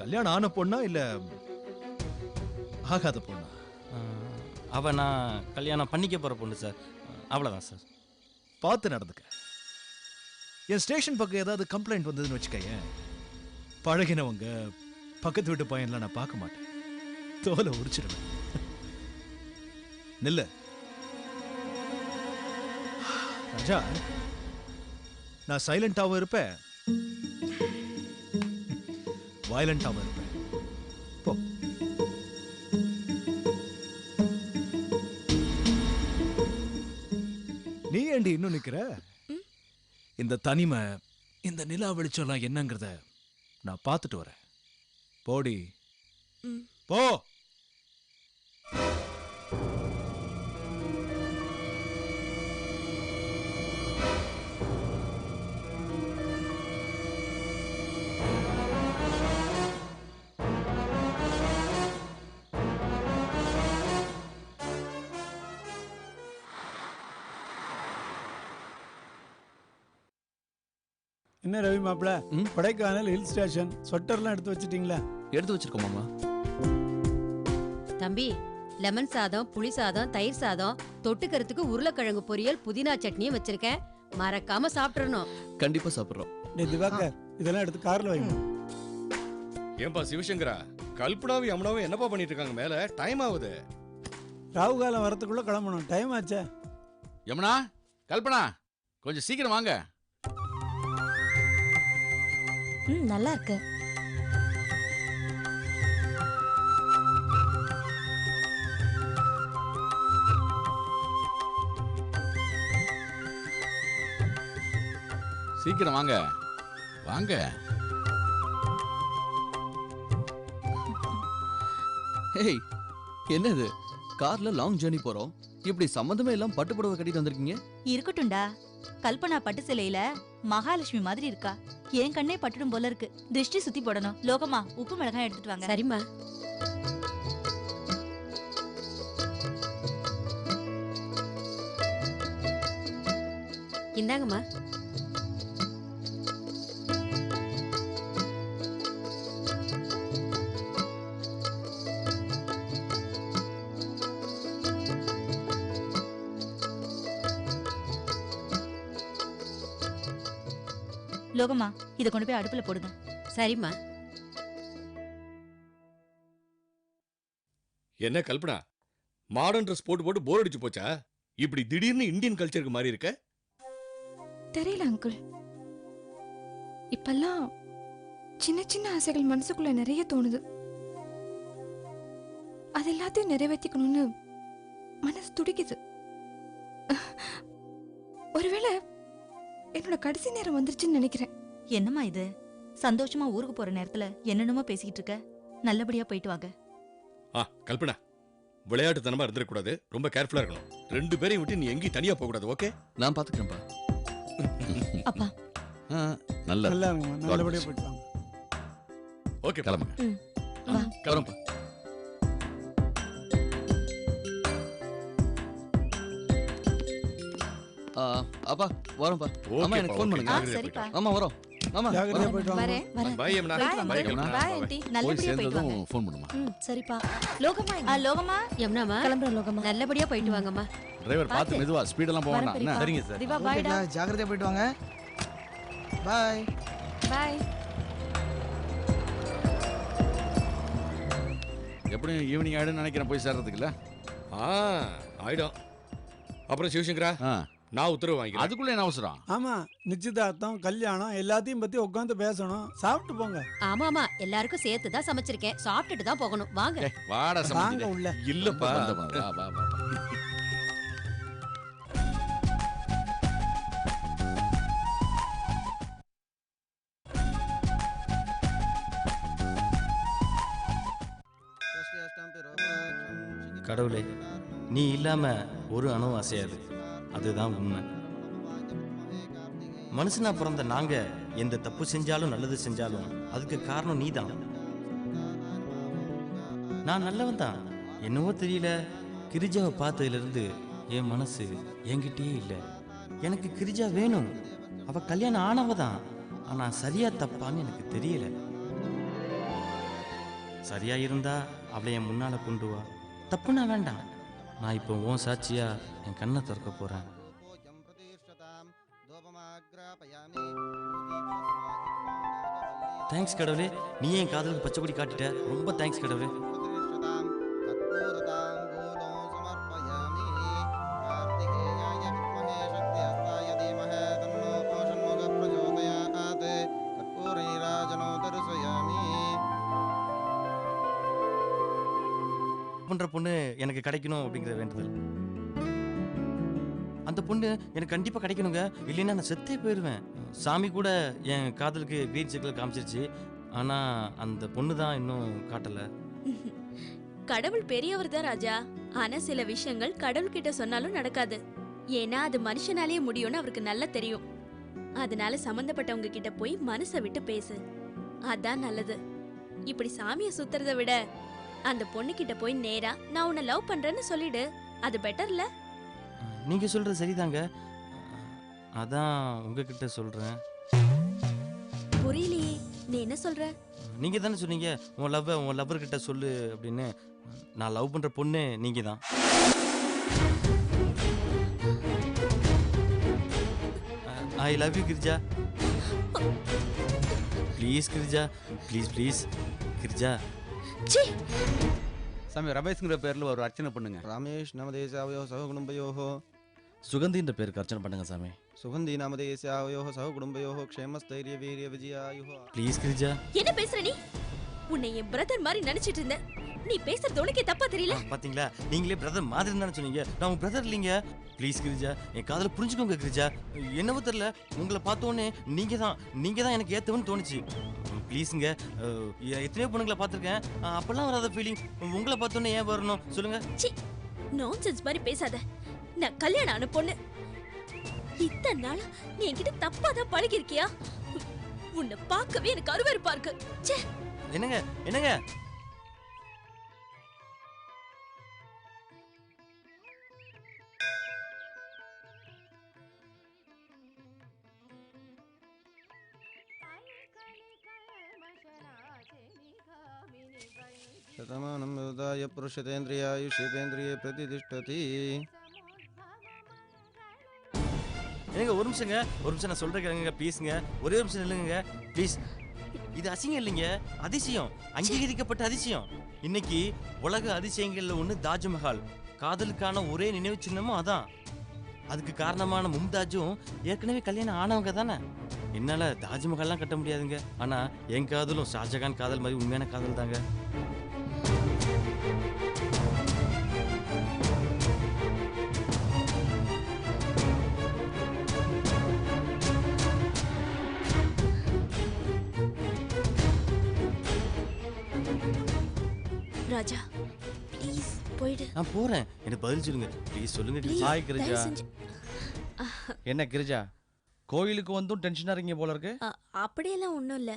கல்யாணம் ஆன பொண்ணா இல்ல ஆகாத பொண்ணா? அவ நான் கல்யாணம் பண்ணிக்க போற பொண்ணு சார். அவ்வளோதான் சார். பார்த்து நடந்துக்க. என் ஸ்டேஷன் பக்கம் ஏதாவது கம்ப்ளைண்ட் வந்ததுன்னு வச்சுக்க, பழகினவங்க பக்கத்து வீட்டு பையன்லாம் நான் பார்க்க மாட்டேன், தோலை உரிச்சிடுவேன். நில்ல ராஜா, நான் சைலண்டாவும் இருப்பேன், வயலண்டாவும் இருப்பேன். போ. நீ ஏண்டி இன்னும் நிக்கிற? இந்த தனிமை, இந்த நிலா வெளிச்சம்லாம் என்னங்கிறத நான் பார்த்துட்டு வரேன். போடி போ. என்ன ரவி மாப்பிள்ள, கொடைக்கானல் ஹில் ஸ்டேஷன் ஸ்வெட்டர்லாம் எடுத்து வச்சிட்டீங்களா? எடுத்து வச்சிருக்கோம் மாமா. தம்பி, லெமன் சாதம், புளி சாதம், தயிர் சாதம், தொட்டுக்கிறதுக்கு உருளைக்கிழங்கு பொரியல், புதினா சட்னியும் வச்சிருக்கேன். மறக்காம சாப்பிடணும். கண்டிப்பா சாப்பிடுறோம். திவாகர், இதெல்லாம் எடுத்து கார்ல வைங்க. ஏன்பா சிவசங்கரா, கல்பனாவும் யமுனாவும் என்னப்பா பண்ணிட்டு இருக்காங்க மேல? டைம் ஆகுது. ராகு காலம் வரத்துக்குள்ள கிளம்பணும். டைம் ஆச்சே. யமுனா, கல்பனா, கொஞ்சம் சீக்கிரம் வாங்க. நல்லா இருக்கு. சீக்கிரம் வாங்க வாங்க. ஏய், என்னது? கார்ல லாங் ஜர்னி போறோம், இப்படி சம்பந்தமே எல்லாம் பட்டு புடவை கட்டிட்டு வந்திருக்கீங்க? இருக்கட்டும்டா, கல்பனா பட்டு சிலையில மகாலட்சுமி மாதிரி இருக்கா. என் கண்ணே பட்டுடும் போல இருக்கு. திருஷ்டி சுத்தி போடணும். லோகமா, உப்பு மிளகாய் எடுத்துட்டு வாங்க. சரிம்மா. இந்தாங்கம்மா. லோகமா, இத கொண்டு போய் அடுப்புல போடுங்க. சரிம்மா. என்ன கல்பனா, மாடர்ன் ட்ரெஸ் போட்டு போட்டு போர் அடிச்சு போச்சா? இப்படி திடீர்னு இந்தியன் கல்ச்சருக்கு மாறி இருக்க? தெரியல அங்கிள், இப்பெல்லாம் சின்ன சின்ன ஆசைகள் மனசுக்குள்ள நிறைய தோணுது. அது எல்லாத்தையும் நிறைவேற்றிக்கணும்னு மனசு துடிக்குது. ஒருவேளை என்னோட கடைசி நேரம் வந்துருச்சுன்னு நினைக்கிறேன். என்னம்மா இது? சந்தோஷமா ஊருக்கு போற நேரத்துல என்னென்னமோ பேசிக்கிட்டு இருக்க. நல்லபடியா போயிட்டு வாங்க. கல்பனா, விளையாட்டுத்தனமா இருந்துடக்கூடாது, ரொம்ப கேர்ஃபுல்லா இருக்கணும். 2 பேரையும் விட்டு நீ எங்கேயும் தனியா போக கூடாது. ஓகே? நான் பாத்துக்கிறேன்ப்பா. அப்பா நல்லா நல்லபடியா போயிட்டு வாங்க. ஓகே, கிளம்புங்க. வரேன்ப்பா. அப்பா வரோம்ப்பா. அம்மா எனக்கு ஃபோன் பண்ணுங்க. சரிப்பா. ஆமா வரோம். ஆமா ஜாகிரதையா போயிட்டு வாங்க. வரேன் வரேன். Bye Yamuna. Bye Kalpana. Bye aunty. போய் நல்லபடியா போயிட்டு வாங்க. சேர்ந்ததும் ஃபோன் பண்ணுமா. சரிப்பா. லோகமா, லோகமா, யமுனாமா, கிளம்புறோம். லோகமா, நல்லபடியா போயிட்டு வாங்கம்மா. டிரைவர் பார்த்து மெதுவா, ஸ்பீட் எல்லாம் போக வேண்டாம். என்ன? சரிங்க சார். திவா பாய்டா. ஜாகிரதையா போயிட்டு வாங்க. பாய் பாய். எப்படியும் ஈவினிங் ஆயிடும்னு நினைக்கிறேன் போய் சேர்றதுக்குல்ல. ஆயிடும். அப்புறம் சிவசங்கரா, நான் உத்தரவு வாங்கிக்கிறேன். அதுக்குள்ள என்ன அவசரம்? ஆமா, நிச்சயதார்த்தம் கல்யாணம் எல்லாத்தையும் பத்தி உட்காந்து பேசணும். சாப்பிட்டு போங்க. ஆமாமா, எல்லாருக்கும் சேர்த்து தான் சமைச்சிருக்கேன். சாப்பிட்டுட்டு தான் போகணும். வாங்க. வாடா வாங்க சமைச்சு. உள்ள. இல்லப்பா, வா வா வா. கடவுளே, நீ இல்லாம ஒரு அணு அசையாது. அதுதான் உண்மை. மனுஷனா பிறந்த நாங்க எந்த தப்பு செஞ்சாலும் நல்லது செஞ்சாலும் அதுக்கு காரணம் நீதான். நான் நல்லவன் தான். என்னவோ தெரியல, கிரிஜாவை பார்த்ததுல இருந்து என் மனசு என்கிட்டயே இல்லை. எனக்கு கிரிஜா வேணும். அவ கல்யாணம் ஆனவ தான். ஆனா சரியா தப்பான்னு எனக்கு தெரியல. சரியா இருந்தா அவளை என் முன்னால கொண்டு வா. தப்புனா வேண்டாம். நான் இப்போ உன் சாட்சியா என் கண்ணை திறக்க போறேன். தேங்க்ஸ் கடவுளே, நீ என் காதலுக்கு பச்சைப்படி காட்டிட்ட. ரொம்ப தேங்க்ஸ் கடவுளே. பண்ற பொண்ணு எனக்கு கிடைக்கணும் அப்படிங்கிற வேண்டுதல். அந்த பொண்ணு எனக்கு கண்டிப்பா கிடைக்கணுங்க, இல்லைன்னா நான் செத்தே போயிடுவேன். சாமி கூட என் காதலுக்கு வீட் சிக்கல் காமிச்சிருச்சு, ஆனா அந்த பொண்ணு தான் இன்னும் காட்டல. கடவுள் பெரியவர் தான் ராஜா. ஆனா சில விஷயங்கள் கடவுள் கிட்ட சொன்னாலும் நடக்காது. ஏன்னா அது மனுஷனாலேயே முடியும்னு அவருக்கு நல்லா தெரியும். அதனால சம்பந்தப்பட்டவங்க கிட்ட போய் மனசை விட்டு பேசு, அதான் நல்லது. இப்படி சாமியை சுத்துறதை விட அந்த பொண்ணு கிட்ட போய் நேரா நான் உன்னை லவ் பண்றேன்னு சொல்லிடு, அது பெட்டர்ல. நீங்க சொல்றது சரிதாங்க, அதான் உங்ககிட்ட சொல்றேன். புரியலையே, நீ என்ன சொல்ற? நீங்க தானே சொன்னீங்க உன் லவ்வர் கிட்ட சொல்லு அப்படின்னு. நான் லவ் பண்ற பொண்ணு நீங்க தான். I love you Girija. Please Girija, please please Girija. சாமி ரமேஷ்ங்கிற பேர்ல ஒரு அர்ச்சனை பண்ணுங்க. ரமேஷ் நமதேசாவயோ சக குடும்பயோஹோ. சுகந்தின்ற பேருக்கு அர்ச்சனை பண்ணுங்க சாமி. சுகந்தி நமதேசாவயோ சக குடும்பயோஹோ க்ஷேமஸ்தைரிய வீரிய விஜயாயுஹோ. ப்ளீஸ் கிரிஜா. என்ன பேசுற நீ? உன்னை என் பிரதர் மாதிரி நினைச்சிட்டு இருந்தேன். நீ பேசுறது உனக்கே தப்பா தெரியல? பாத்தீங்களா, நீங்களே பிரதர் மாதிரி தானே சொன்னீங்க. நான் உங்க பிரதர் இல்லைங்க. ப்ளீஸ் கிரிஜா, என் காதல புரிஞ்சுக்கோங்க கிரிஜா. என்னவோ தெரியல, உங்களை பார்த்தோன்னே நீங்க தான் எனக்கு ஏத்தவன்னு தோணுச்சு. ப்ளீஸுங்க, எத்தனையோ பொண்ணுங்களை பார்த்துருக்கேன், அப்பெல்லாம் வராத ஃபீலிங் உங்களை பார்த்தோன்னே ஏன் வரணும் சொல்லுங்க? சி, நான்சென்ஸ் மாதிரி பேசாத. நான் கல்யாணம் ஆன பொண்ணு. இத்தனை நாள் நீ என்கிட்ட தப்பா தான் பழகி இருக்கியா? உன்னை பார்க்கவே எனக்கு அருவருப்பா இருக்கு. ச்சே. என்னங்க शतमानं विदधाय पुरुषतेन्द्रियायुषेन्द्रिये प्रतिष्ठति. ஏங்க ஒரு நிமிஷம் நான் சொல்றேன் கேளுங்க ப்ளீஸ்ங்க. ஒரே ஒரு நிமிஷம் இல்லைங்க ப்ளீஸ். இது அசிங்கம் இல்லைங்க, அதிசயம், அங்கீகரிக்கப்பட்ட அதிசயம். இன்னைக்கு உலக அதிசயங்கள்ல ஒண்ணு தாஜ்மஹால். காதலுக்கான ஒரே நினைவு சின்னமும் அதான். அதுக்கு காரணமான மும்தாஜும் ஏற்கனவே கல்யாணம் ஆனவங்க தானே. என்னால தாஜ்மஹால்லாம் கட்ட முடியாதுங்க, ஆனா என் காதலும் ஷாஜகான் காதல் மாதிரி உண்மையான காதல் தாங்க. ராஜா ப்ளீஸ் போயிடு. நான் போறேன், எனக்கு பதில் சொல்லுங்க ப்ளீஸ். சொல்லுங்க கிரிஜா. ஹாய் கிரிஜா. என்ன கிரிஜா, கோயிலுக்கு வந்தும் டென்ஷனா இருக்கீங்க போல இருக்கு. அப்படியெல்லாம் ஒண்ணும் இல்ல.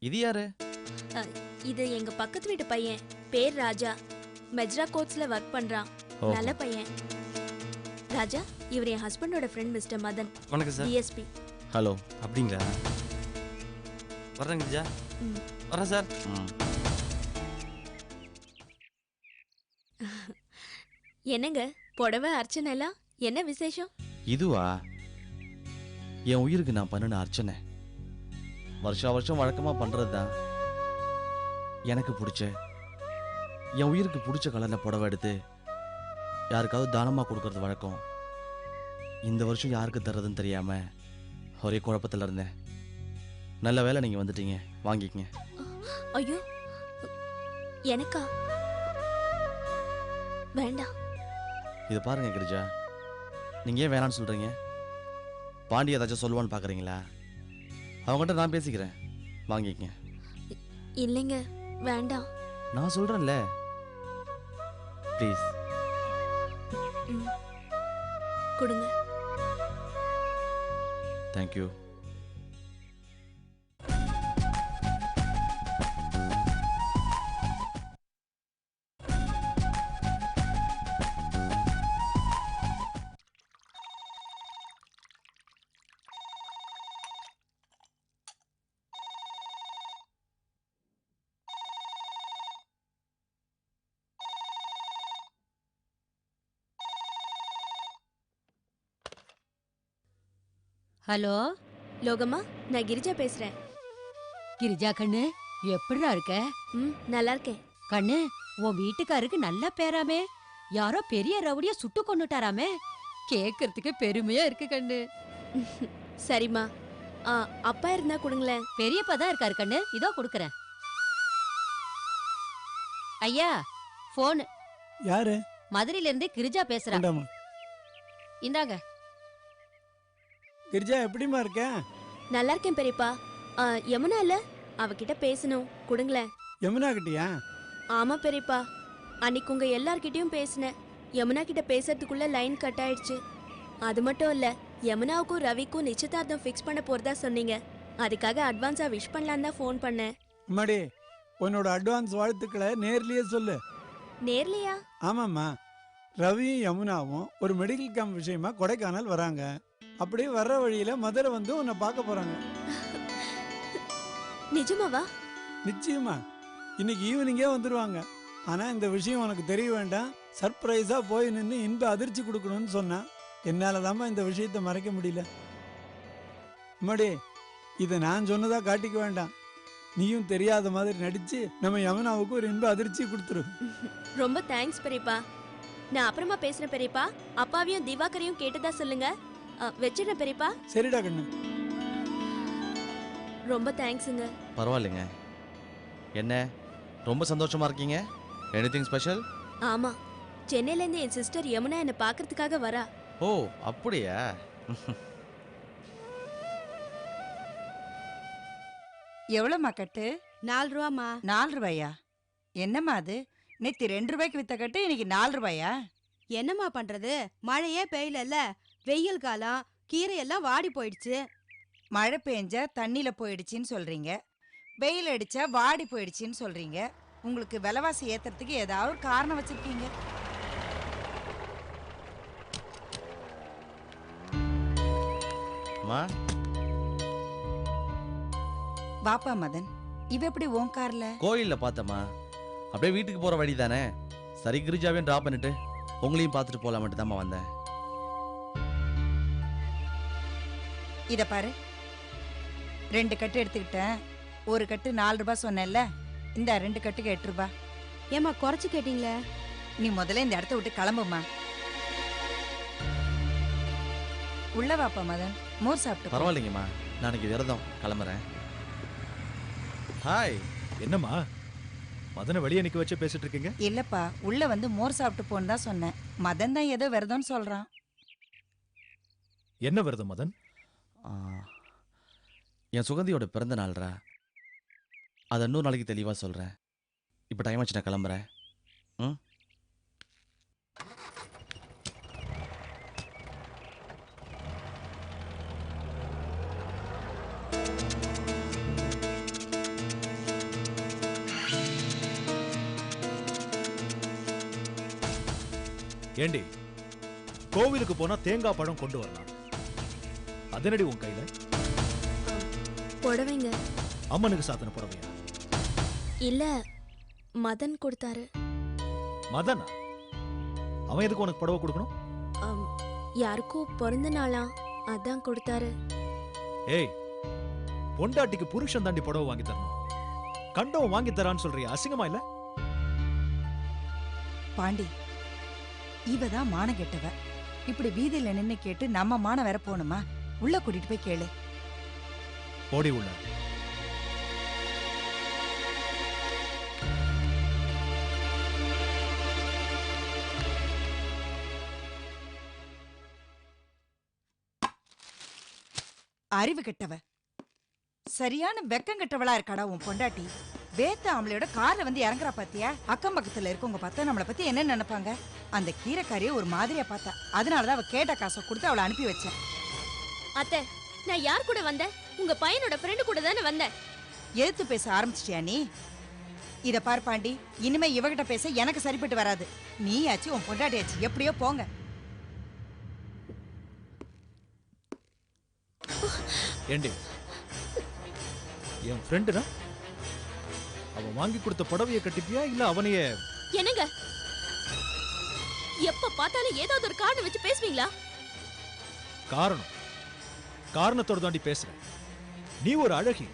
இது யாரு? இது எங்க பக்கத்து வீட்டு பையன், பேர் ராஜா. மெஜ்ரா கோட்ஸ்ல ஒர்க் பண்றான், நல்ல பையன். ராஜா, இவர் என் ஹஸ்பண்டோட ஃப்ரெண்ட் மிஸ்டர் மதன். வணக்கம் சார். டிஎஸ்பி. ஹலோ. அப்படிங்களா? வர்றேன் கிரிஜா. வரேன் சார். என்னங்க புடவை அர்ச்சனை எல்லாம் என்ன விசேஷம்? இதுவா, என் உயிருக்கு நான் பண்ணின அர்ச்சனை. வருஷம் வழக்கமா பண்றதுதான். எனக்கு பிடிச்ச, என் உயிருக்கு பிடிச்ச கலர்ல புடவை எடுத்து யாருக்காவது தானமா கொடுக்கறது வழக்கம். இந்த வருஷம் யாருக்கு தர்றதுன்னு தெரியாம ஒரே குழப்பத்துல இருந்தேன். நல்ல வேளை நீங்க வந்துட்டீங்க, வாங்கிக்கங்க. ஐயோ, எனக்கா? வேண்டாம். இது பாருங்க கிரிஜா, நீங்க ஏன் வேணான்னு சொல்றீங்க? பாண்டி ஏதாச்சும் சொல்லுவான்னு பாக்குறீங்களா? அவங்ககிட்ட நான் பேசிக்கிறேன், வாங்கிக்கங்க. இல்லைங்க, வேண்டாம். நான் சொல்றேன்ல, ப்ளீஸ். கொடுங்க. தேங்க்யூ. ஹலோ லோகம்மா, நான் கிரிஜா பேசுறேன். கிரிஜா கண்ணு, எப்படிடா இருக்க? நல்லா இருக்கேன். கண்ணு, உன் வீட்டுக்காருக்கு நல்ல பேராமே. யாரோ பெரிய ரவுடியா சுட்டு கொன்னுட்டாராமே. கேக்குறதுக்கு பெருமையா இருக்கு கண்ணு. சரிம்மா. அப்பா இருந்தா கொடுங்களேன். பெரியப்பா தான் இருக்காரு கண்ணு, இதோ கொடுக்கறேன். ஐயா, போன். யாரு? மதுரையில இருந்து கிரிஜா பேசுறா. இந்தாம்மா. இந்தாங்க. கிரிஜா, எப்படிமா இருக்க? நல்லா இருக்கேன் பெரியப்பா. யமுனா இல்ல, அவகிட்ட பேசணும், கொடுங்களேன். யமுனா கிட்டயா? ஆமா பெரியப்பா, அன்னைக்கு உங்க எல்லார்கிட்டயும் பேசினேன். யமுனா கிட்ட பேசுறதுக்குள்ள லைன் கட் ஆயிடுச்சு. அது மட்டும் இல்ல, யமுனாவுக்கும் ரவிக்கும் நிச்சயதார்த்தம் ஃபிக்ஸ் பண்ண போறதா சொன்னீங்க. அதுக்காக அட்வான்ஸா விஷ் பண்ணலான்னு தான் ஃபோன் பண்ணேன். அம்மாடி, உன்னோட அட்வான்ஸ் வாழ்த்துக்களை நேர்லயே சொல்லு. நேர்லையா? ஆமாம்மா, ரவியும் யமுனாவும் ஒரு மெடிக்கல் கேம்ப் விஷயமா கொடைக்கானல் வராங்க. அப்படியே வர்ற வழியில மதுரை வந்து உன்னை பார்க்க போறாங்க. நிஜமாவா? நிச்சயமா, இன்னைக்கு ஈவினிங்கே வந்துருவாங்க. ஆனா இந்த விஷயம் உனக்கு தெரிய வேண்டாம், சர்ப்ரைஸா போய் நின்று இன்ப அதிர்ச்சி கொடுக்கணும்னு சொன்னா என்னாலதாம்மா இந்த விஷயத்தை மறைக்க முடியல. அம்மாடி, இதை நான் சொன்னதா காட்டிக்க வேண்டாம். நீயும் தெரியாத மாதிரி நடிச்சு நம்ம யமுனாவுக்கு ஒரு இன்ப அதிர்ச்சி கொடுத்துரு. ரொம்ப தேங்க்ஸ் பெரியப்பா. நான் அப்புறமா பேசுறேன் பெரியப்பா. அப்பாவையும் திவாகரையும் கேட்டதா சொல்லுங்க. வச்சிடுறேன் பெரியப்பா. சரிடா கண்ணு. ரொம்ப தேங்க்ஸுங்க. பரவாயில்லைங்க. என்ன ரொம்ப சந்தோஷமா இருக்கீங்க? Anything special? ஆமா, சென்னையில இருந்து என் சிஸ்டர் யமுனா என்ன பார்க்கிறதுக்காக வரா. ஓ, அப்படியா? எவ்வளோம்மா கட்டு? 4 ரூபாம்மா. 4 ரூபாயா? என்னம்மா அது? நேற்று 2 ரூபாய்க்கு வித்த கட்டு இன்னைக்கு 4 ரூபாயா? என்னம்மா பண்றது, மழையே பெய்யல, வெயில் காலம், கீரை எல்லாம் வாடி போயிடுச்சு. மழை பெஞ்சா தண்ணியில போயிடுச்சின்னு சொல்றீங்க, வெயில் அடிச்சா வாடி போயிடுச்சின்னு சொல்றீங்க. உங்களுக்கு விலைவாசி ஏத்துறதுக்கு ஏதாவது ஒரு காரணம் வச்சிருக்கீங்க. பாப்பா மதன், இவ எப்படி உன் கார்ல? கோயில்ல பார்த்தம்மா. அப்படியே வீட்டுக்கு போற வழி தானே, சரி கிரிஜாவையும் டிராப் பண்ணிட்டு உங்களையும் பார்த்துட்டு போலாம் மட்டும் தாம்மா வந்தேன். இத பாரு, 2 கட்டு எடுத்துக்கிட்டேன். ஒரு கட்டு 4 ரூபாய் சொன்னேன்ல, இந்த 2 கட்டுக்கு 8 ரூபாய். ஏமா குறைச்சு கேட்டீங்களே? நீ முதல்ல இந்த இடத்த விட்டு கிளம்புமா. உள்ள வாப்பா மதன், மோர் சாப்பிட்டு. பரவாயில்லைங்கம்மா, நாளைக்கு விரதம், கிளம்புறேன். ஹாய். என்னம்மா மதனை வெளியே நிக்க வச்சு பேசிட்டு இருக்கீங்க? இல்லப்பா, உள்ள வந்து மோர் சாப்பிட்டு போன்னு தான் சொன்னேன். மதன் தான் ஏதோ விரதம்னு சொல்றான். என்ன விரதம் மதன்? என் சுகந்தியோட பிறந்த நாள்ரா, அதை இன்னொரு நாளைக்கு தெளிவாக சொல்கிறேன். இப்போ டைம் ஆச்சு, நான் கிளம்புறேன். ம். ஏண்டி, கோவிலுக்கு போனா தேங்காய் பழம் கொண்டு வரலாம், அதனடி உன் கையில? புடவைங்க. அம்மனுக்கு சாத்தின புடவையா? இல்ல, மதன் கொடுத்தாரு. மதனா? அவன் எதுக்கு உனக்கு புடவை கொடுக்கணும்? யாருக்கோ பிறந்த நாளா, அதான் கொடுத்தாரு. ஏய், பொண்டாட்டிக்கு புருஷன் தாண்டி புடவை வாங்கி தரணும். கண்டவன் வாங்கி தரான்னு சொல்றியா? அசிங்கமா இல்ல? பாண்டி, இவதான் மான கெட்டவ. இப்படி வீதியில நின்னு கேட்டு நம்ம மான வேற போகணுமா? உள்ள கூட்டிட்டு போய் கேளு. போடி உள்ள. அறிவு கெட்டவ, சரியான வெக்கம் கெட்டவளா இருக்காடா உன் பொண்டாட்டி. வேத்த ஆம்பளையோட கார்ல வந்து இறங்குறா பாத்தியா? அக்கம் பக்கத்துல இருக்கவங்க பார்த்தா நம்மளை பத்தி என்ன நினைப்பாங்க? அந்த கீரைக்காரிய ஒரு மாதிரியா பார்த்தா, அதனாலதான் அவ கேட்ட காசை கொடுத்து அவளை அனுப்பி வச்சேன். அத்தை, நான் யார் கூட வந்தேன்? உங்க பையனோட ஃப்ரெண்டு கூட தானே வந்தேன். எதிர்த்து பேச ஆரம்பிச்சிட்டியா நீ? இத பார் பாண்டி, இனிமே இவகிட்ட பேச எனக்கு சரிப்பட்டு வராது. நீயாச்சு உன் பொண்டாட்டியாச்சு, எப்படியோ போங்க. ஏண்டி, என் ஃப்ரெண்டுனா அவன் வாங்கி கொடுத்த புடவையை கட்டிப்பியா இல்ல அவனையே? என்னங்க, எப்ப பார்த்தாலும் ஏதாவது ஒரு காரணம் வச்சு பேசுவீங்களா? காரணம் காரணத்தோட தாண்டி பேசுறேன். நீ ஒரு அழகி.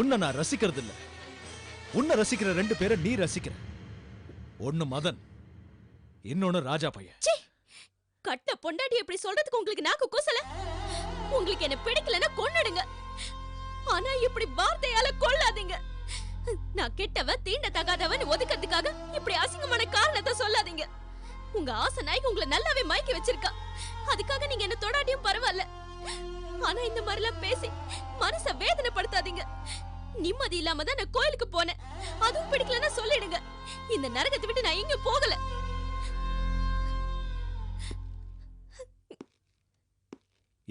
உன்னை நான் ரசிக்கிறது இல்ல. உன்னை ரசிக்கிற 2 பேரை நீ ரசிக்கிற. ஒன்னு மதன், இன்னொன்னு ராஜா பையன். கட்ட பொண்டாட்டி எப்படி சொல்றதுக்கு உங்களுக்கு நாக்கு கூசல? உங்களுக்கு என்ன பிடிக்கலன்னா கொன்னுடுங்க. ஆனா இப்படி வார்த்தையால கொல்லாதீங்க. நான் கெட்டவ தீண்ட தகாதவன் ஒதுக்கிறதுக்காக இப்படி அசிங்கமான காரணத்தை சொல்லாதீங்க. உங்க ஆசை நாய்க்கு உங்களை நல்லாவே மயக்கி வச்சிருக்கா. அதுக்காக நீங்க என்ன தொடாட்டியும் பரவாயில்ல. ஆனா இந்த மாதிரிலாம் பேசி மனச வேதனைப்படுத்தாதீங்க. நிம்மதி இல்லாம தான் நான் கோயிலுக்கு போனேன். அதுவும் பிடிக்கலன்னா சொல்லிடுங்க. இந்த நரகத்தை விட்டு நான் எங்க போகல.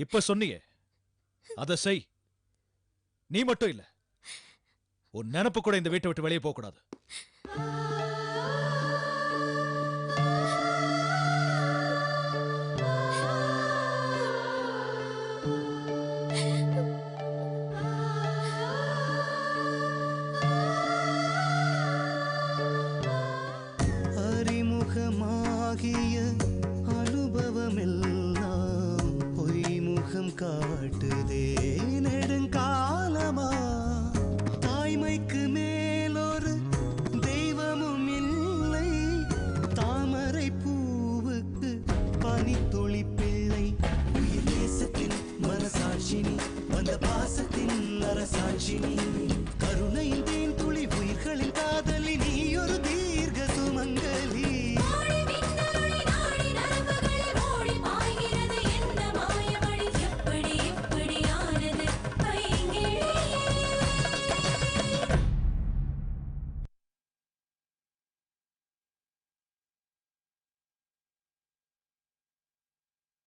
இப்ப சொன்னியே அத செய். நீ மட்டும் இல்ல, உன் நினப்பு கூட இந்த வீட்டை விட்டு வெளியே போக கூடாது. அறிமுகமாகிய அனுபவமெல்லாம் பொய்முகம் காட்டுதே நெடுங்காலமா. தாய்மைக்கு மேலொரு தெய்வமும் இல்லை. தாமரை பூவுக்கு பனித்துளி பிள்ளை. உயிர் நேசத்தின் மனசாட்சினி, வந்த பாசத்தின் அரசாட்சினி.